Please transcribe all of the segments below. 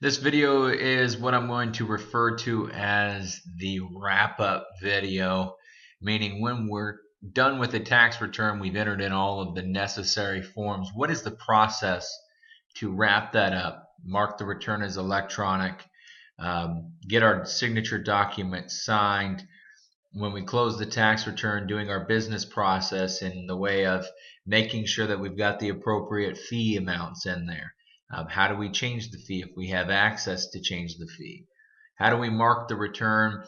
This video is what I'm going to refer to as the wrap-up video, meaning when we're done with the tax return, we've entered in all of the necessary forms. What is the process to wrap that up? Mark the return as electronic, get our signature document signed. When we close the tax return, doing our business process in the way of making sure that we've got the appropriate fee amounts in there. How do we change the fee if we have access to change the fee? How do we mark the return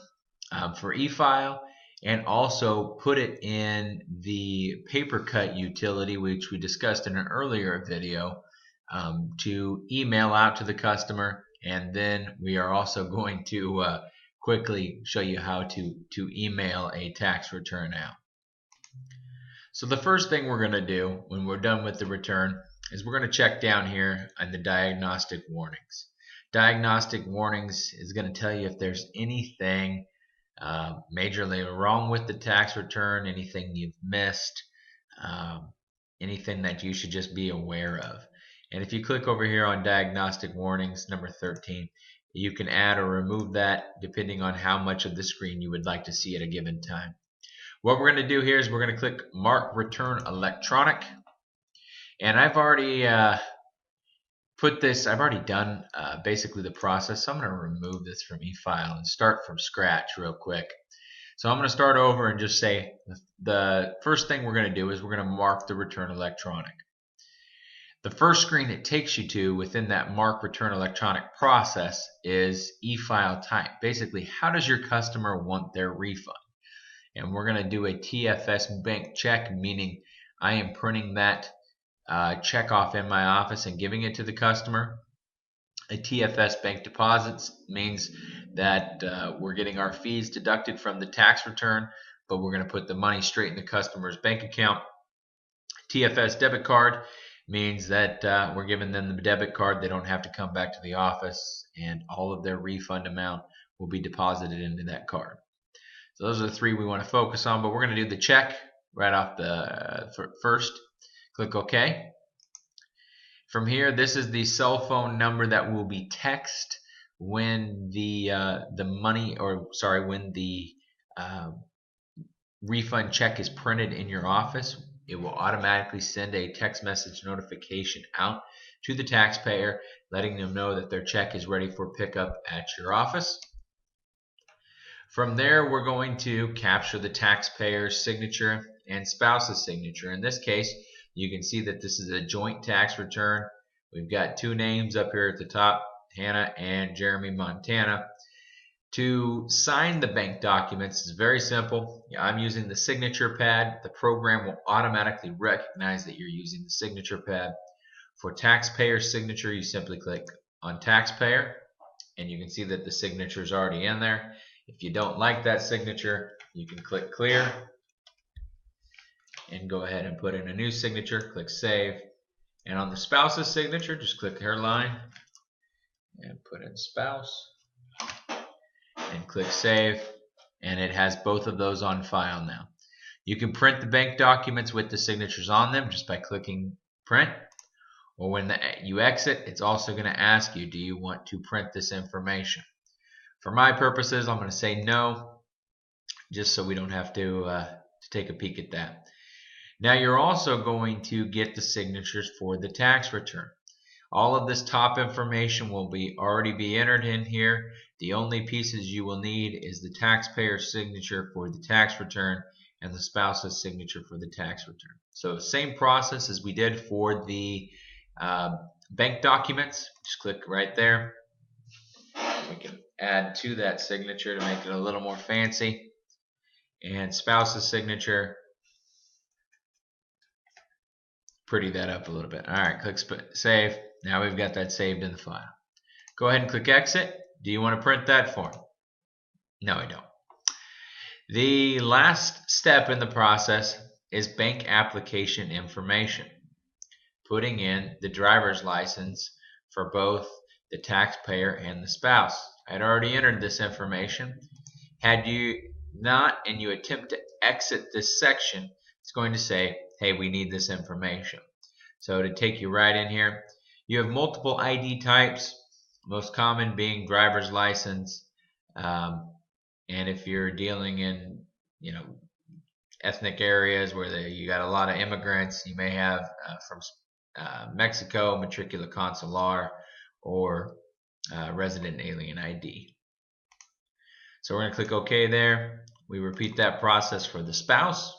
for e-file and also put it in the paper cut utility, which we discussed in an earlier video, to email out to the customer. And then we are also going to quickly show you how to email a tax return out. So the first thing we're going to do when we're done with the return is we're going to check down here on the diagnostic warnings. Diagnostic warnings is going to tell you if there's anything majorly wrong with the tax return, anything you've missed, anything that you should just be aware of. And if you click over here on diagnostic warnings, number 13, you can add or remove that depending on how much of the screen you would like to see at a given time. What we're going to do here is we're going to click Mark Return Electronic. And I've already I've already done basically the process. So I'm going to remove this from e-file and start from scratch real quick. So I'm going to start over and just say the first thing we're going to do is we're going to mark the return electronic. The first screen it takes you to within that mark return electronic process is e-file type. Basically, how does your customer want their refund? And we're going to do a TFS bank check, meaning I am printing that check off in my office and giving it to the customer. A TFS bank deposits means that we're getting our fees deducted from the tax return, but we're going to put the money straight in the customer's bank account. TFS debit card means that we're giving them the debit card. They don't have to come back to the office, and all of their refund amount will be deposited into that card. So those are the three we want to focus on, but we're going to do the check right off the first. Click OK. From here, this is the cell phone number that will be text when the refund check is printed in your office. It will automatically send a text message notification out to the taxpayer, letting them know that their check is ready for pickup at your office. From there, we're going to capture the taxpayer's signature and spouse's signature. In this case, you can see that this is a joint tax return. We've got two names up here at the top, Hannah and Jeremy Montana. To sign the bank documents is very simple. I'm using the signature pad. The program will automatically recognize that you're using the signature pad. For taxpayer signature, you simply click on taxpayer, and you can see that the signature is already in there. If you don't like that signature, you can click clear and go ahead and put in a new signature. Click save. And on the spouse's signature, just click her line and put in spouse and click save, and it has both of those on file now. You can print the bank documents with the signatures on them just by clicking print, or when you exit, it's also going to ask you, do you want to print this information? For my purposes, I'm going to say no, just so we don't have to take a peek at that. Now you're also going to get the signatures for the tax return. All of this top information will already be entered in here. The only pieces you will need is the taxpayer's signature for the tax return and the spouse's signature for the tax return. So same process as we did for the bank documents. Just click right there. We can add to that signature to make it a little more fancy. And spouse's signature, pretty that up a little bit. All right, click save. Now we've got that saved in the file. Go ahead and click exit. Do you want to print that form? No, I don't. The last step in the process is bank application information. Putting in the driver's license for both the taxpayer and the spouse. I'd already entered this information. Had you not and you attempt to exit this section, it's going to say, hey, we need this information. So to take you right in here, you have multiple ID types. Most common being driver's license, um, and if you're dealing in, ethnic areas where you got a lot of immigrants, you may have from Mexico, matricula consular, or resident alien ID. So we're going to click OK there. We repeat that process for the spouse.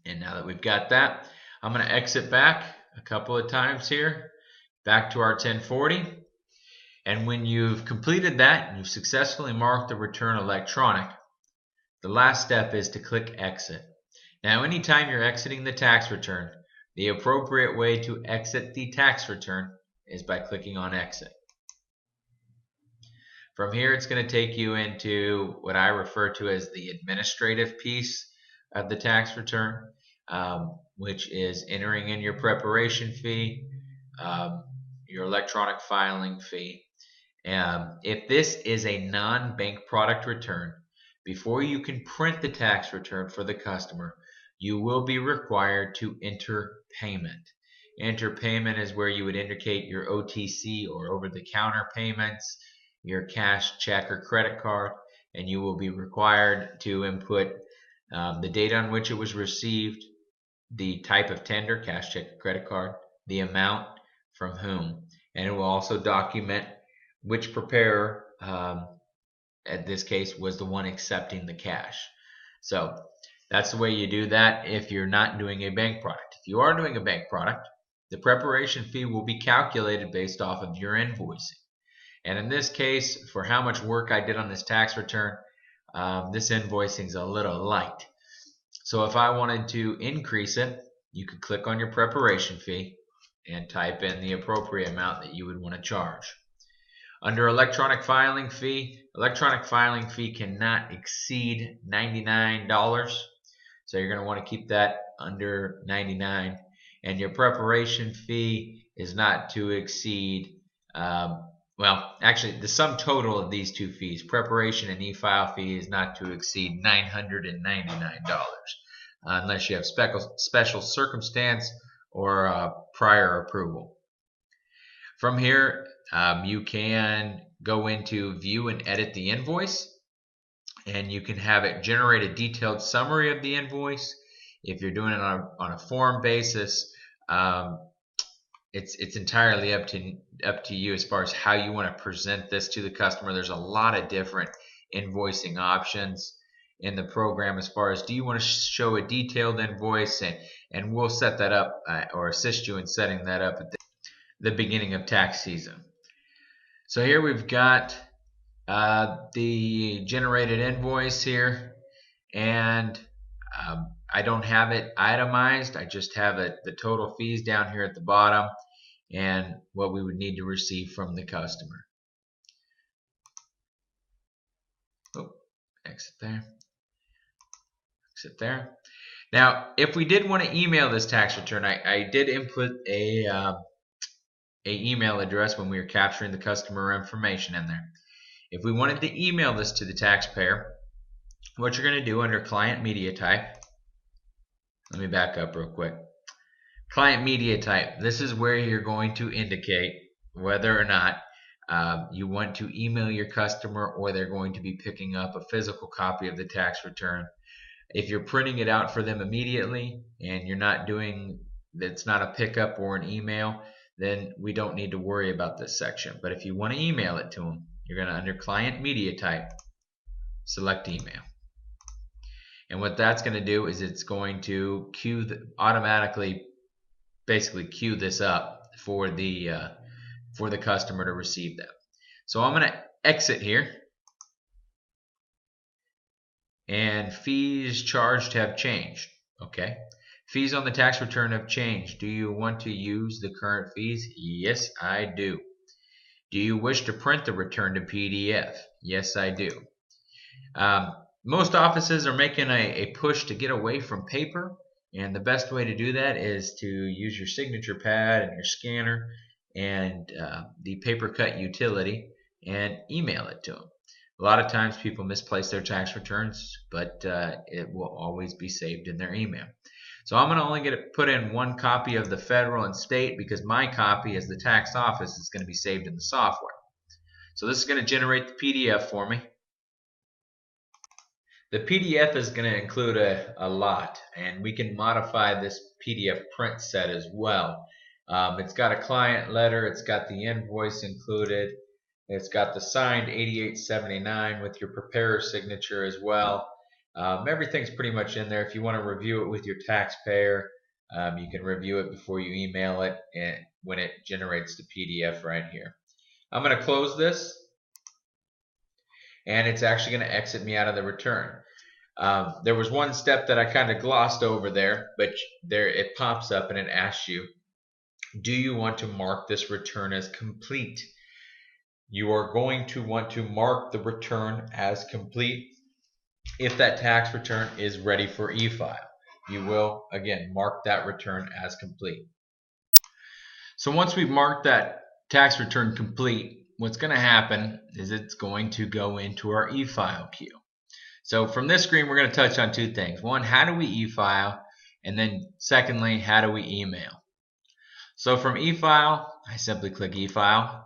And now that we've got that, I'm going to exit back a couple of times here, back to our 1040. And when you've completed that and you've successfully marked the return electronic, the last step is to click exit. Now, anytime you're exiting the tax return, the appropriate way to exit the tax return is by clicking on exit. From here, it's going to take you into what I refer to as the administrative piece of the tax return, which is entering in your preparation fee, your electronic filing fee. If this is a non-bank product return, before you can print the tax return for the customer, you will be required to enter payment. Enter payment is where you would indicate your OTC or over-the-counter payments, your cash, check, or credit card, and you will be required to input the date on which it was received, the type of tender, cash, check, or credit card, the amount, from whom, and it will also document which preparer, at this case, was the one accepting the cash. So that's the way you do that if you're not doing a bank product. If you are doing a bank product, the preparation fee will be calculated based off of your invoicing. And in this case, for how much work I did on this tax return, this invoicing is a little light. So if I wanted to increase it, you could click on your preparation fee and type in the appropriate amount that you would want to charge. Under electronic filing fee cannot exceed $99. So you're going to want to keep that under $99. And your preparation fee is not to exceed, well, actually, the sum total of these two fees, preparation and e-file fee, is not to exceed $999, unless you have special circumstance or prior approval. From here, you can go into view and edit the invoice, and you can have it generate a detailed summary of the invoice. If you're doing it on a form basis, it's entirely up to you as far as how you want to present this to the customer. There's a lot of different invoicing options in the program as far as, do you want to show a detailed invoice, and we'll set that up or assist you in setting that up at the beginning of tax season. So here we've got the generated invoice here, and I don't have it itemized. I just have the total fees down here at the bottom and what we would need to receive from the customer. Oh, exit there. Exit there. Now, if we did want to email this tax return, I did input a email address when we were capturing the customer information in there. If we wanted to email this to the taxpayer, what you're going to do under client media type, let me back up real quick. Client media type, this is where you're going to indicate whether or not you want to email your customer or they're going to be picking up a physical copy of the tax return. If you're printing it out for them immediately and you're not doing, that's not a pickup or an email, then we don't need to worry about this section. But if you want to email it to them, you're going to, under client media type, select email. And what that's going to do is it's going to automatically basically queue this up for the customer to receive that. So I'm going to exit here, and fees charged have changed. Okay, fees on the tax return have changed. Do you want to use the current fees? Yes, I do. Do you wish to print the return to PDF? Yes, I do. Most offices are making a push to get away from paper, and the best way to do that is to use your signature pad and your scanner and the paper cut utility and email it to them. A lot of times people misplace their tax returns, but it will always be saved in their email. So I'm going to only get to put in one copy of the federal and state because my copy as the tax office is going to be saved in the software. So this is going to generate the PDF for me. The PDF is going to include a lot, and we can modify this PDF print set as well. It's got a client letter, it's got the invoice included, it's got the signed 8879 with your preparer signature as well. Everything's pretty much in there. If you want to review it with your taxpayer, you can review it before you email it and when it generates the PDF right here. I'm going to close this, and it's actually going to exit me out of the return. There was one step that I kind of glossed over there, but there it pops up and it asks you, do you want to mark this return as complete? You are going to want to mark the return as complete if that tax return is ready for e-file. You will, again, mark that return as complete. So once we've marked that tax return complete, what's going to happen is it's going to go into our e-file queue. So from this screen, we're going to touch on two things. One, how do we e-file? And then secondly, how do we email? So from e-file, I simply click e-file.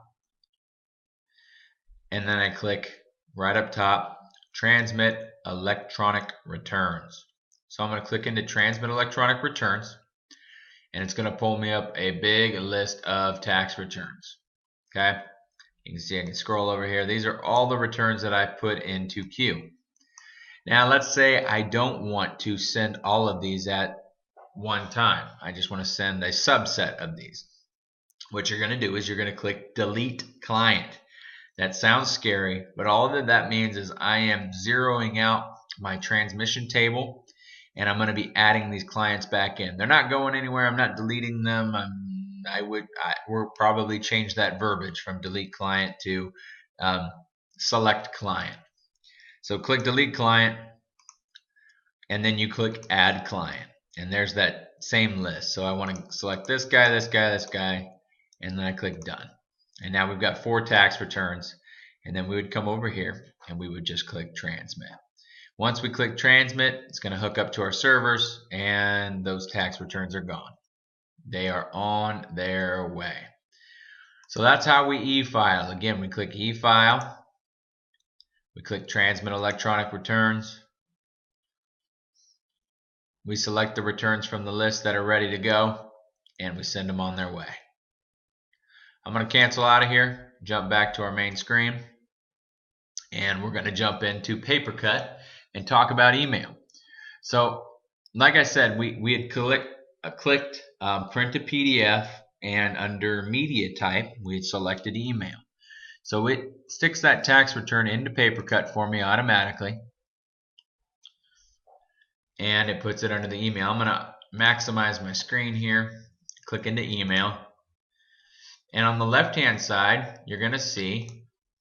And then I click right up top, transmit electronic returns. So I'm going to click into transmit electronic returns. And it's going to pull me up a big list of tax returns. Okay? You can see I can scroll over here. These are all the returns that I put into queue. Now let's say I don't want to send all of these at one time. I just want to send a subset of these. What you're going to do is you're going to click delete client. That sounds scary, but all that means is I am zeroing out my transmission table, and I'm going to be adding these clients back in. They're not going anywhere. I'm not deleting them. We'll probably change that verbiage from delete client to select client. So click delete client, and then you click add client, and there's that same list. So I want to select this guy, this guy, this guy, and then I click done. And now we've got 4 tax returns, and then we would come over here and we would just click transmit. Once we click transmit, it's going to hook up to our servers, and those tax returns are gone. They are on their way. So that's how we e-file. Again, we click e-file, we click transmit electronic returns, we select the returns from the list that are ready to go, and we send them on their way. I'm going to cancel out of here, jump back to our main screen, and we're going to jump into PaperCut and talk about email. So like I said, we had clicked print to PDF, and under media type we had selected email. So it sticks that tax return into PaperCut for me automatically, and it puts it under the email. I'm going to maximize my screen here, click into email. And on the left-hand side, you're going to see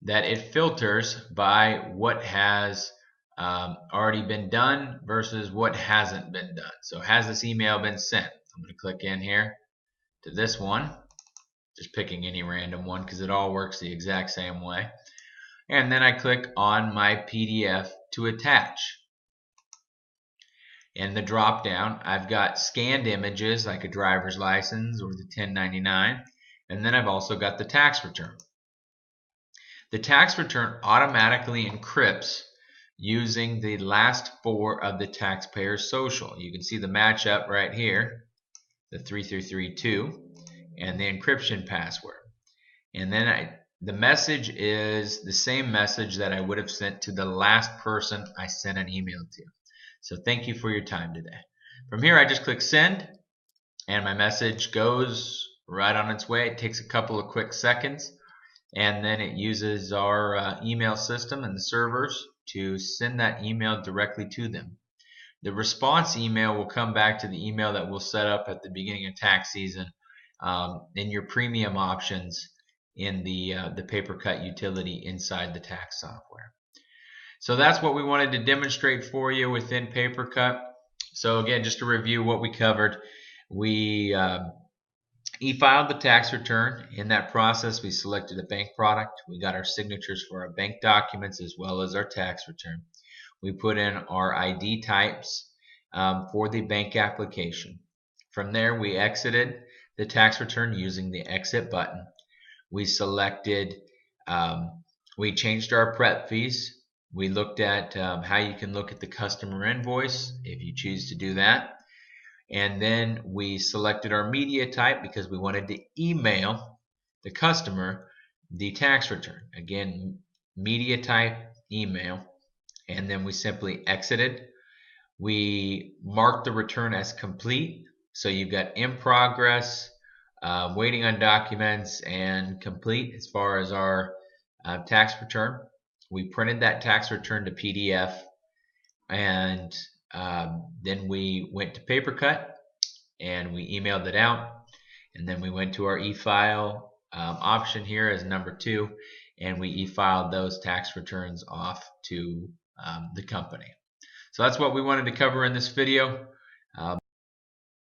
that it filters by what has already been done versus what hasn't been done. So has this email been sent? I'm going to click in here to this one, just picking any random one because it all works the exact same way. And then I click on my PDF to attach. In the drop down, I've got scanned images like a driver's license or the 1099. And then I've also got the tax return. The tax return automatically encrypts using the last 4 of the taxpayer's social. You can see the matchup right here, the 3332, and the encryption password. And then the message is the same message that I would have sent to the last person I sent an email to. So thank you for your time today. From here, I just click send, and my message goes right on its way. It takes a couple of quick seconds, and then it uses our email system and the servers to send that email directly to them. The response email will come back to the email that we'll set up at the beginning of tax season in your premium options in the PaperCut utility inside the tax software. So that's what we wanted to demonstrate for you within PaperCut. So again, just to review what we covered, we e-filed the tax return. In that process, we selected a bank product. We got our signatures for our bank documents as well as our tax return. We put in our ID types for the bank application. From there, we exited the tax return using the exit button. We selected, we changed our prep fees. We looked at how you can look at the customer invoice if you choose to do that. And then we selected our media type because we wanted to email the customer the tax return. Again, media type, email. And then we simply exited. We marked the return as complete. So you've got in progress, waiting on documents, and complete as far as our tax return. We printed that tax return to PDF, and then we went to paper cut and we emailed it out, and then we went to our e-file option here as number 2, and we e-filed those tax returns off to the company. So that's what we wanted to cover in this video.